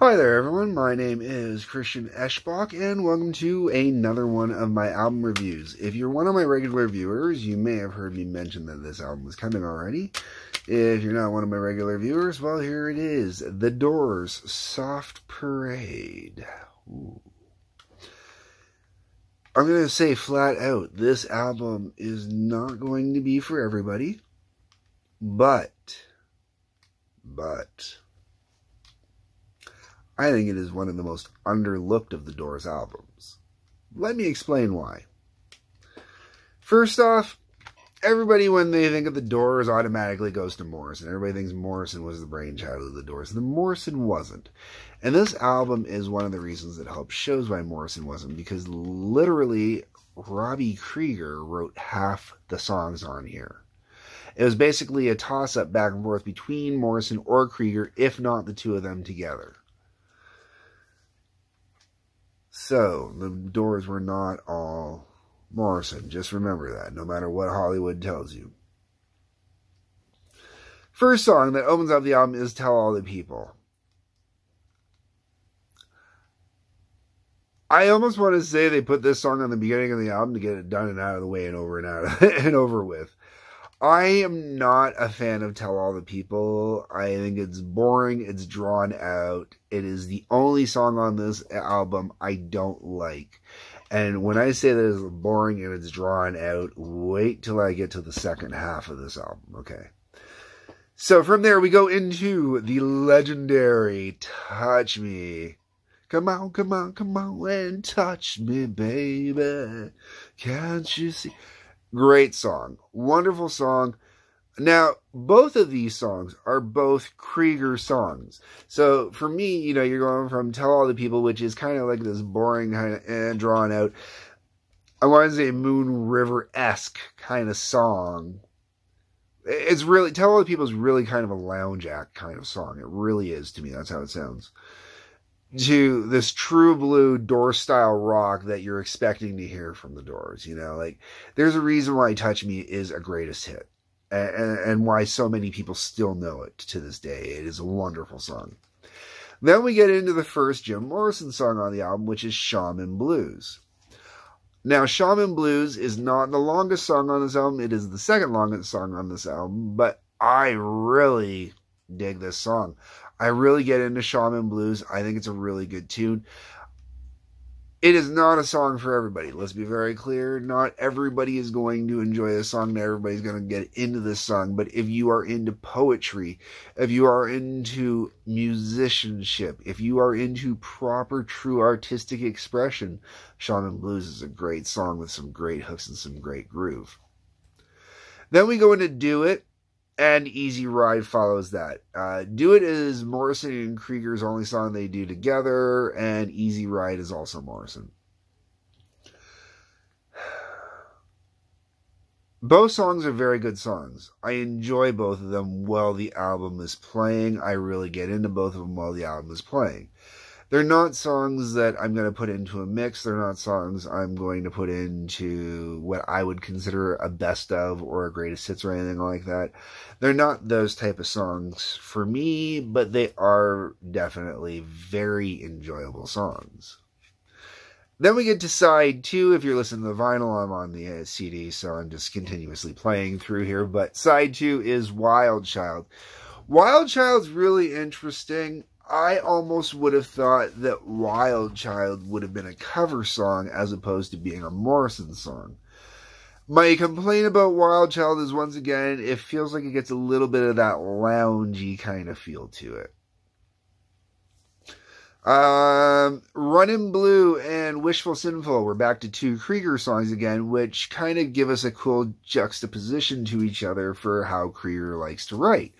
Hi there everyone, my name is Christian Eschbach and welcome to another one of my album reviews. If you're one of my regular viewers, you may have heard me mention that this album was coming already. If you're not one of my regular viewers, well here it is, The Doors, Soft Parade. Ooh. I'm going to say flat out, this album is not going to be for everybody, but I think it is one of the most underlooked of the Doors albums. Let me explain why. First off, everybody when they think of the Doors automatically goes to Morrison. Everybody thinks Morrison was the brainchild of the Doors. The Morrison wasn't. And this album is one of the reasons that helps shows why Morrison wasn't, because literally Robbie Krieger wrote half the songs on here. It was basically a toss-up back and forth between Morrison or Krieger, if not the two of them together. So, the Doors were not all Morrison. Just remember that, no matter what Hollywood tells you. First song that opens up the album is Tell All the People. I almost want to say they put this song on the beginning of the album to get it done and out of the way and over with. I am not a fan of Tell All the People. I think it's boring. It's drawn out. It is the only song on this album I don't like. And when I say that it's boring and it's drawn out, wait till I get to the second half of this album, okay? So from there, we go into the legendary Touch Me. Come on, come on, come on and touch me, baby. Can't you see? Great song. Wonderful song. Now, both of these songs are both Krieger songs. So, for me, you know, you're going from Tell All the People, which is kind of like this boring kind of drawn out, I want to say Moon River-esque kind of song. It's really, Tell All the People is really kind of a lounge act kind of song. It really is to me. That's how it sounds. To this true blue Doors style rock that you're expecting to hear from the Doors, you know, like there's a reason why Touch Me is a greatest hit and why so many people still know it to this day. It is a wonderful song. Then we get into the first Jim Morrison song on the album, which is Shaman Blues. Now, Shaman Blues is not the longest song on this album. It is the second longest song on this album, but I really dig this song. I really get into Shaman Blues. I think it's a really good tune. It is not a song for everybody. Let's be very clear. Not everybody is going to enjoy this song. Not everybody's going to get into this song. But if you are into poetry, if you are into musicianship, if you are into proper, true artistic expression, Shaman Blues is a great song with some great hooks and some great groove. Then we go into Do It. And Easy Ride follows that. Do It is Morrison and Krieger's only song they do together, and Easy Ride is also Morrison. Both songs are very good songs. I enjoy both of them while the album is playing. I really get into both of them while the album is playing. They're not songs that I'm going to put into a mix. They're not songs I'm going to put into what I would consider a best of or a greatest hits or anything like that. They're not those type of songs for me, but they are definitely very enjoyable songs. Then we get to side 2. If you're listening to the vinyl, I'm on the CD, so I'm just continuously playing through here. But side 2 is Wild Child. Wild Child's really interesting. I almost would have thought that Wild Child would have been a cover song as opposed to being a Morrison song. My complaint about Wild Child is, once again, it feels like it gets a little bit of that loungy kind of feel to it. Runnin' Blue and Wishful Sinful, we're back to 2 Krieger songs again, which kind of give us a cool juxtaposition to each other for how Krieger likes to write.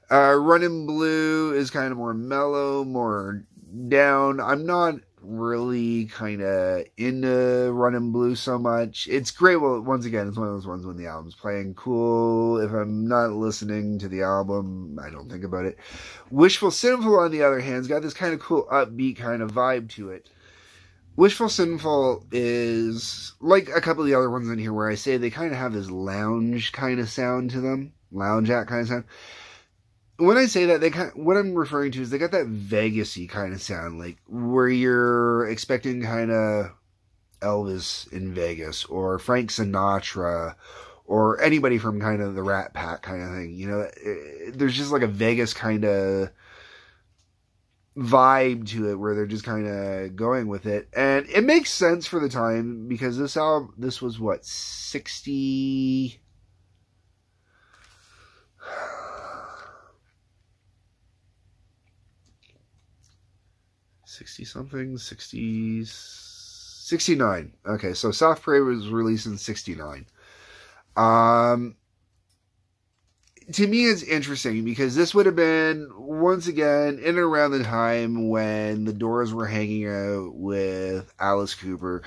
Runnin' Blue is kind of more mellow, more down. I'm not really kind of into Runnin' Blue so much. It's great. Well, once again, it's one of those ones when the album's playing cool. If I'm not listening to the album, I don't think about it. Wishful Sinful, on the other hand, has got this kind of cool upbeat kind of vibe to it. Wishful Sinful is like a couple of the other ones in here where I say they kind of have this lounge kind of sound to them. Lounge act kind of sound. when I say that, what I'm referring to is they got that Vegas-y kind of sound, like where you're expecting kind of Elvis in Vegas or Frank Sinatra or anybody from kind of the Rat Pack kind of thing. You know, there's just like a Vegas kind of vibe to it where they're just kind of going with it. And it makes sense for the time because this was what, 60... 60-something, 69. Okay, so Soft Parade was released in 69. To me, it's interesting because this would have been, once again, in and around the time when the Doors were hanging out with Alice Cooper.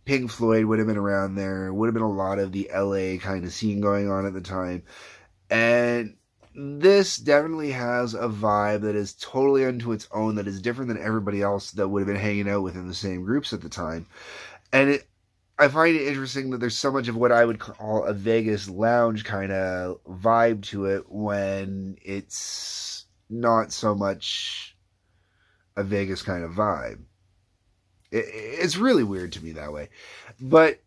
Pink Floyd would have been around there. Would have been a lot of the LA kind of scene going on at the time. And this definitely has a vibe that is totally unto its own, that is different than everybody else that would have been hanging out within the same groups at the time. And I find it interesting that there's so much of what I would call a Vegas lounge kind of vibe to it when it's not so much a Vegas kind of vibe. It's really weird to me that way. But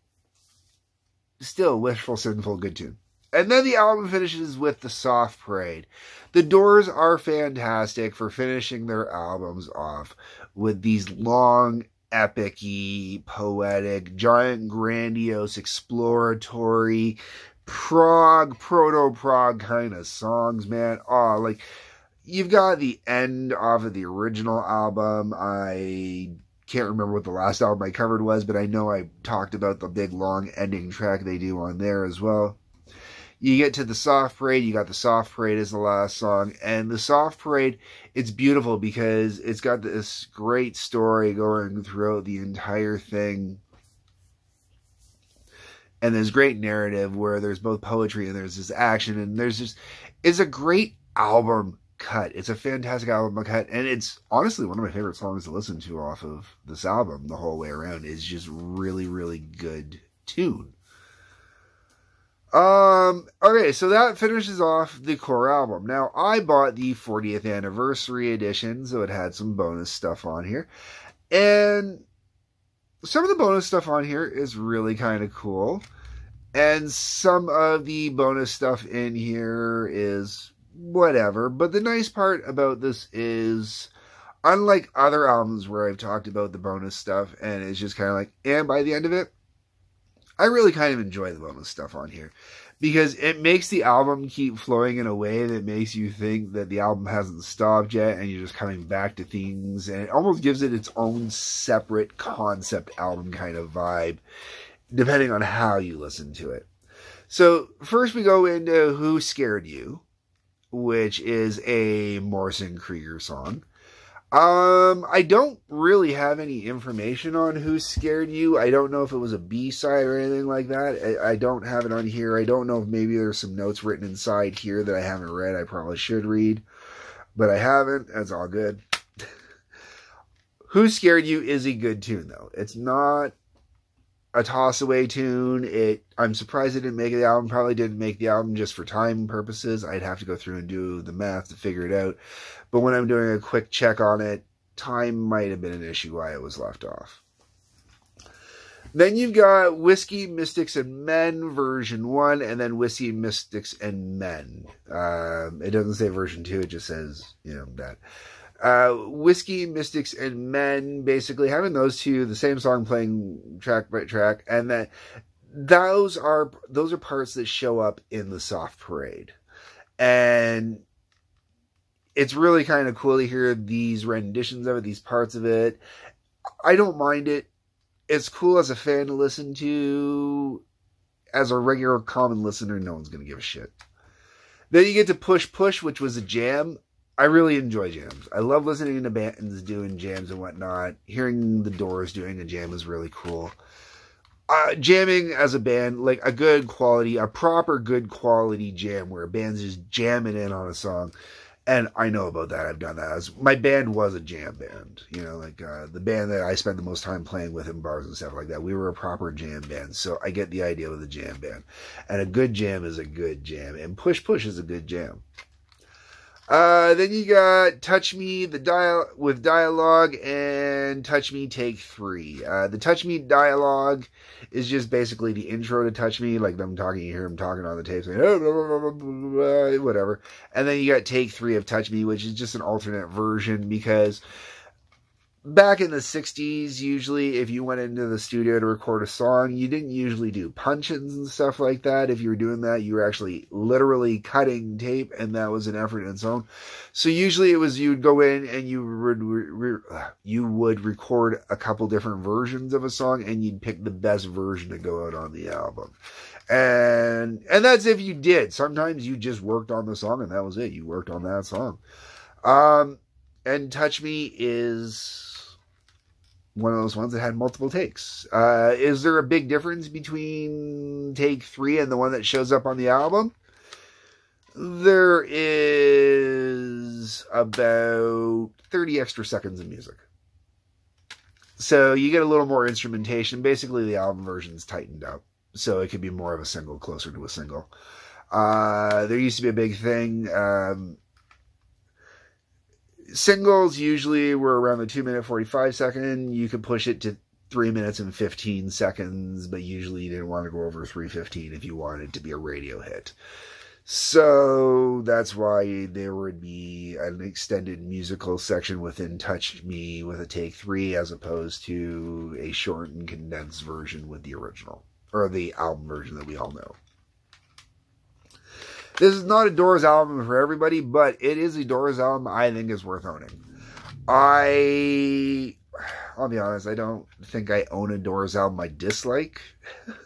still, Wishful, Sinful, good tune. And then the album finishes with the Soft Parade. The Doors are fantastic for finishing their albums off with these long, epic-y, poetic, giant, grandiose, exploratory, proto-prog kind of songs, man. Oh, like, you've got the end off of the original album. I can't remember what the last album I covered was, but I know I talked about the big, long ending track they do on there as well. You get to the Soft Parade, you got the Soft Parade as the last song, and the Soft Parade, it's beautiful because it's got this great story going throughout the entire thing. And there's great narrative where there's both poetry and there's this action, and there's just, it's a great album cut. It's a fantastic album cut, and it's honestly one of my favorite songs to listen to off of this album the whole way around. It's just really, really good tune. Okay, so that finishes off the core album. Now, I bought the 40th anniversary edition, so it had some bonus stuff on here. And some of the bonus stuff on here is really kind of cool. And some of the bonus stuff in here is whatever. But the nice part about this is, unlike other albums where I've talked about the bonus stuff, and it's just kind of like, and by the end of it, I really kind of enjoy the bonus stuff on here because it makes the album keep flowing in a way that makes you think that the album hasn't stopped yet and you're just coming back to things, and it almost gives it its own separate concept album kind of vibe depending on how you listen to it. So first we go into Who Scared You, which is a Morrison Krieger song. I don't really have any information on Who Scared You. I don't know if it was a B-side or anything like that. I don't have it on here. I don't know if maybe there's some notes written inside here that I haven't read. I probably should read, but I haven't. That's all good. Who Scared You is a good tune, though. It's not a toss-away tune. I'm surprised it didn't make the album. Probably didn't make the album just for time purposes. I'd have to go through and do the math to figure it out. But when I'm doing a quick check on it, time might have been an issue why it was left off. Then you've got Whiskey, Mystics, and Men version 1, and then Whiskey, Mystics, and Men. It doesn't say version 2, it just says, that. Whiskey, Mystics, and Men, basically having those two, the same song playing track by track, and that those are parts that show up in the Soft Parade. And it's really kind of cool to hear these renditions of it, these parts of it. I don't mind it. It's cool as a fan to listen to. As a regular common listener, no one's going to give a shit. Then you get to Push Push, which was a jam. I really enjoy jams. I love listening to bands doing jams and whatnot. Hearing the Doors doing a jam is really cool. Jamming as a band, like a proper good quality jam where a band's just jamming in on a song. And I know about that. I've done that. My band was a jam band. The band that I spent the most time playing with in bars and stuff like that. We were a proper jam band. So I get the idea with a jam band. And a good jam is a good jam. And Push Push is a good jam. Then you got Touch Me with dialogue and Touch Me Take 3. The Touch Me dialogue is just basically the intro to Touch Me, like them talking. You hear them talking on the tape, saying oh, blah, blah, blah, blah, whatever. And then you got Take 3 of Touch Me, which is just an alternate version because back in the 60s, usually if you went into the studio to record a song, you didn't usually do punch-ins and stuff like that. If you were doing that, you were actually literally cutting tape, and that was an effort in its own. So usually it was you'd go in and you would record a couple different versions of a song, and you'd pick the best version to go out on the album. And that's if you did. Sometimes you just worked on the song, and that was it. You worked on that song. And Touch Me is one of those ones that had multiple takes. Is there a big difference between take 3 and the one that shows up on the album? There is about 30 extra seconds of music. So you get a little more instrumentation. Basically, the album version's tightened up, so it could be more of a single, closer to a single. There used to be a big thing. Singles usually were around the 2-minute 45 second. You could push it to 3 minutes and 15 seconds, but usually you didn't want to go over 3:15 if you wanted it to be a radio hit. So that's why there would be an extended musical section within Touch Me with a take 3 as opposed to a shortened condensed version with the original, or the album version that we all know. This is not a Doors album for everybody, but it is a Doors album I think is worth owning. I'll be honest, I don't think I own a Doors album I dislike.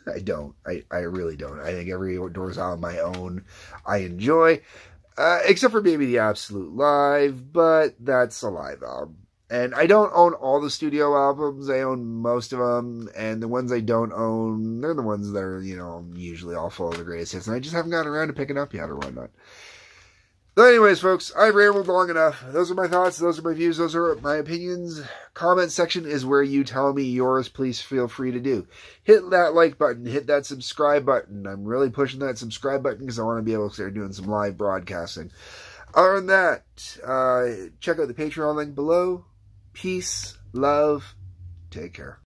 I don't. I really don't. I think every Doors album I own, I enjoy. Except for maybe the Absolute Live, but that's a live album. And I don't own all the studio albums. I own most of them. And the ones I don't own, they're the ones that are, usually all full of the greatest hits. And I just haven't gotten around to picking up yet or whatnot. But anyways, folks, I've rambled long enough. Those are my thoughts. Those are my views. Those are my opinions. Comment section is where you tell me yours. Please feel free to do. Hit that like button. Hit that subscribe button. I'm really pushing that subscribe button because I want to be able to start doing some live broadcasting. Other than that, check out the Patreon link below. Peace, love, take care.